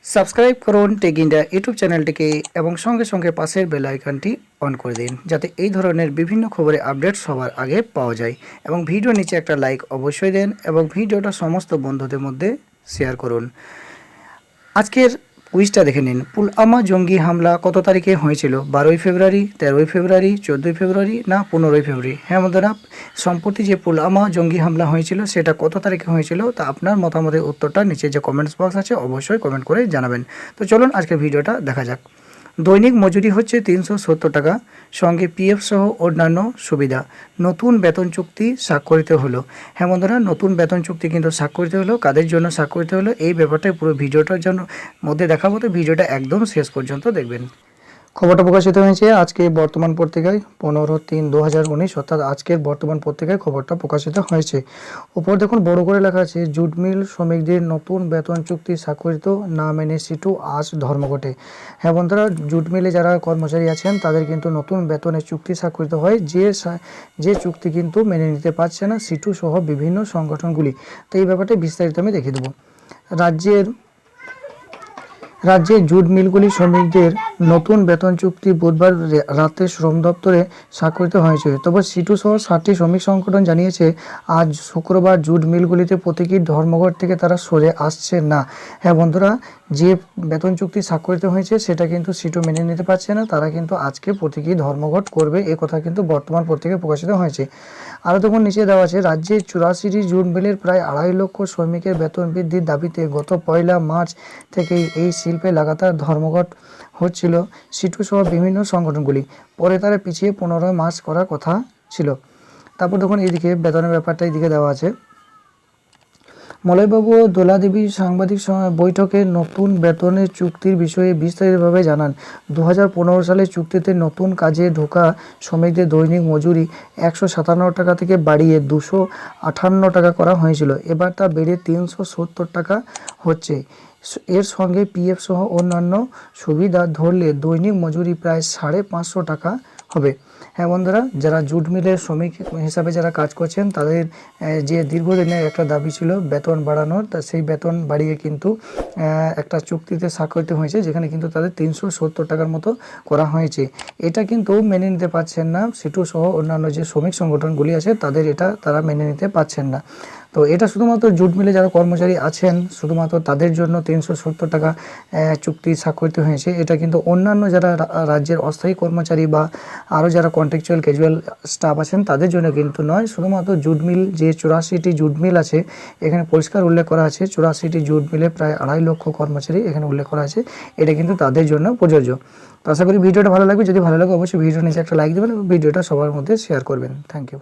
Subscribe করুন take India YouTube চ্যানেলটিকে এবং সঙ্গে সঙ্গে পাশের বেল আইকনটি অন করে দিন, যাতে এই ধরনের বিভিন্ন খবরের আপডেট সবার আগে পাওয়া যায়। এবং ভিডিও নিচে একটা লাইক অবশ্যই দেন এবং ভিডিওটা সমস্ত বন্ধুদের মধ্যে শেয়ার করুন। আজকের কুইজটা দেখে নিন। পুলওয়ামা জঙ্গি হামলা কত তারিখে হয়েছিল? 12ই ফেব্রুয়ারি, 13ই ফেব্রুয়ারি, 14ই ফেব্রুয়ারি না 15ই ফেব্রুয়ারি? হ্যাঁ বন্ধুরা, সম্প্রতি যে পুলওয়ামা জঙ্গি হামলা হয়েছিল সেটা কত তারিখে হয়েছিল তা আপনার মতামতের উত্তরটা নিচে যে কমেন্টস বক্স আছে অবশ্যই কমেন্ট করে জানাবেন। তো চলুন আজকের ভিডিওটা দেখা যাক। দৈনিক মজুরি হচ্ছে 370 টাকা, সঙ্গে পিএফ সহ অন্যান্য সুবিধা। নতুন বেতন চুক্তি স্বাক্ষরিত হলো। হ্যাঁ বন্ধুরা, নতুন বেতন চুক্তি কিন্তু স্বাক্ষরিত হলো। কাদের জন্য স্বাক্ষরিত হলো এই ব্যাপারটাই পুরো ভিডিওটার জন্য মধ্যে দেখাবো, তো ভিডিওটা একদম শেষ পর্যন্ত দেখবেন। খবরটা প্রকাশিত হয়েছে আজকে বর্তমান পত্রিকায় 15/3/2019, অর্থাৎ আজকের বর্তমান পত্রিকায় খবরটা প্রকাশিত হয়েছে। উপর দেখুন বড় করে লেখা আছে, জুট মিল শ্রমিকদের নতুন বেতন চুক্তি স্বাক্ষরিত, না মেনে সিটু আজ ধর্মঘটে। হ্যাঁ বন্ধুরা, জুট মিলে যারা কর্মচারী আছেন তাদের কিন্তু নতুন বেতনের চুক্তি স্বাক্ষরিত হয়, যে চুক্তি কিন্তু মেনে নিতে পারছে না সিটু সহ বিভিন্ন সংগঠনগুলি। তো এই ব্যাপারটা বিস্তারিত আমি দেখিয়ে দেবো। রাজ্যে জুট মিলগুলি শ্রমিকদের নতুন বেতন চুক্তি বুধবার রাতে শ্রম দপ্তরে স্বাক্ষরিত হয়েছে। তবে সিটু সহ 7টি শ্রমিক সংগঠন জানিয়েছে আজ শুক্রবার জুট মিলগুলিতে প্রতীকী ধর্মঘট থেকে তারা সরে আসছে না। হ্যাঁ বন্ধুরা, যে বেতন চুক্তি স্বাক্ষরিত হয়েছে সেটা কিন্তু সিটু মেনে নিতে পারছে না, তারা কিন্তু আজকে প্রতীকী ধর্মঘট করবে, এ কথা কিন্তু বর্তমান পত্রিকায় প্রকাশিত হয়েছে। আরও দেখুন নিচে দেওয়া আছে, রাজ্যে 84টি জুট মিলের প্রায় 2.5 লক্ষ শ্রমিকের বেতন বৃদ্ধির দাবিতে গত 1 মার্চ থেকেই এই শিল্পে লাগাতার ধর্মঘট হচ্ছিল সিটু সহ বিভিন্ন সংগঠনগুলি। পরে তারা পিছিয়ে 15 মাস করার কথা ছিল। তারপর দেখুন এইদিকে বেতনের ব্যাপারটা এইদিকে দেওয়া আছে। মলয়বাবু ও দোলাদেবী সাংবাদিক বৈঠকে নতুন বেতনের চুক্তির বিষয়ে বিস্তারিতভাবে জানান। 2015 সালে চুক্তিতে নতুন কাজে ঢোকা শ্রমিকদের দৈনিক মজুরি 157 টাকা থেকে বাড়িয়ে 258 টাকা করা হয়েছিল। এবার তা বেড়ে 370 টাকা হচ্ছে। এর সঙ্গে পিএফ সহ অন্যান্য সুবিধা ধরলে দৈনিক মজুরি প্রায় 550 টাকা হবে। হ্যাঁ বন্ধুরা, যারা জুট মিলের শ্রমিক হিসাবে যারা কাজ করছেন তাদের যে দীর্ঘদিনের একটা দাবি ছিল বেতন বাড়ানোর, তা সেই বেতন বাড়িয়ে কিন্তু একটা চুক্তিতে স্বাক্ষরিত হয়েছে, যেখানে কিন্তু তাদের 370 টাকার মতো করা হয়েছে। এটা কিন্তু মেনে নিতে পারছেন না সিটু সহ অন্যান্য যে শ্রমিক সংগঠনগুলি আছে তারা মেনে নিতে পারছেন না। তো এটা শুধুমাত্র জুট মিলে যারা কর্মচারী আছেন শুধুমাত্র তাদের জন্য 370 টাকা চুক্তি স্বাক্ষরিত হয়েছে। এটা কিন্তু অন্যান্য যারা রাজ্যের অস্থায়ী কর্মচারী বা আরও যারা কন্ট্রাকচুয়াল ক্যাজুয়াল স্টাফ আছেন তাদের জন্য কিন্তু নয়, শুধুমাত্র জুট মিল যে 84টি জুট মিল আছে এখানে পরিষ্কার উল্লেখ করা আছে, 84টি জুট মিলে প্রায় 2.5 লক্ষ কর্মচারী এখানে উল্লেখ করা আছে, এটা কিন্তু তাদের জন্য প্রযোজ্য। তো আশা করি ভিডিওটা ভালো লাগবে। যদি ভালো লাগে অবশ্যই ভিডিও নিচে একটা লাইক দেবেন এবং ভিডিওটা সবার মধ্যে শেয়ার করবেন। Thank you.